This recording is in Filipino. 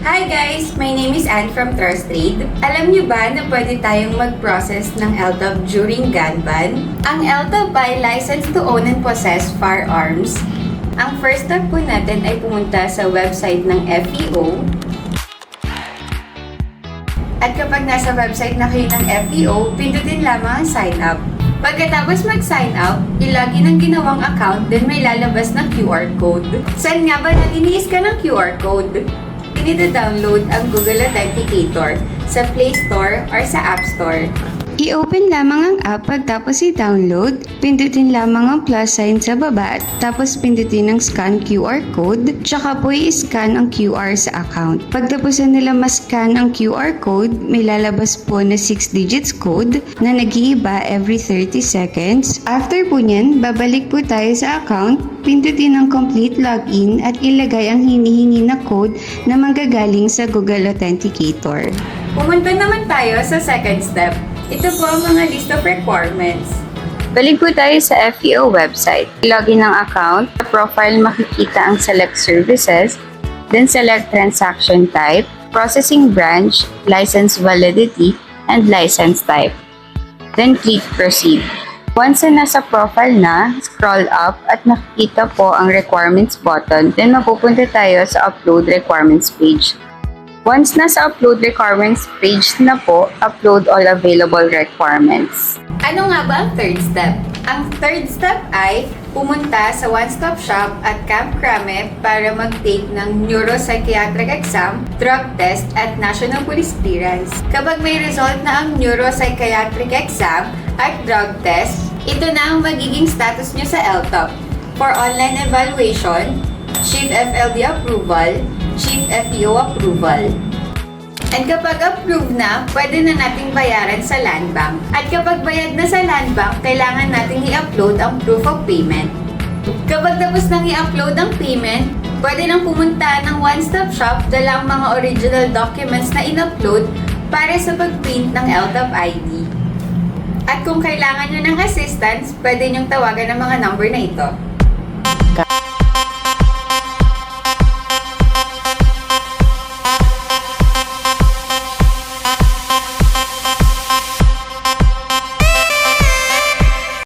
Hi guys! My name is Anne from Trust Trade. Alam niyo ba na pwede tayong mag-process ng LTAB during gun ban? Ang LTAB ay License to Own and Possess Firearms. Ang first step po natin ay pumunta sa website ng FEO. At kapag nasa website na kayo ng FEO, pindutin lamang ang sign up. Pagkatapos mag-sign up, ilagin ang ginawang account, then may lalabas na QR code. Saan nga ba nag-iniis ka ng QR code? Download ang Google Authenticator sa Play Store or sa App Store. I-open lamang ang app pagtapos i-download, pindutin lamang ang plus sign sa baba, tapos pindutin ang scan QR code, tsaka po i-scan ang QR sa account. Pagtapusan nila mas-scan ang QR code, may lalabas po na 6 digits code na nag-iiba every 30 seconds. After po niyan, babalik po tayo sa account, pindutin ang complete login at ilagay ang hinihingi na code na manggagaling sa Google Authenticator. Pumunta naman tayo sa second step. Ito po ang mga list of requirements. Balik po tayo sa FEO website. Login ng account. Sa profile makikita ang select services, then select transaction type, processing branch, license validity, and license type. Then click proceed. Once na nasa profile na, scroll up at makikita po ang requirements button, then mapupunta tayo sa upload requirements page. Once nasa upload requirements page na po, upload all available requirements. Ano nga ba ang third step? Ang third step ay pumunta sa one-stop shop at Camp Crame para mag-take ng neuropsychiatric exam, drug test, at national police clearance. Kapag may result na ang neuropsychiatric exam at drug test, ito na ang magiging status nyo sa LTAB. For online evaluation, Chief FLD approval, Chief FEO approval. And kapag approve na, pwede na nating bayaran sa land bank. At kapag bayad na sa land bank, kailangan nating i-upload ang proof of payment. Kapag tapos nang i-upload ang payment, pwede nang pumunta ng one-stop shop, dala ang mga original documents na in-upload para sa pag-print ng LTAB ID. At kung kailangan nyo ng assistance, pwede nyong tawagan ang mga number na ito.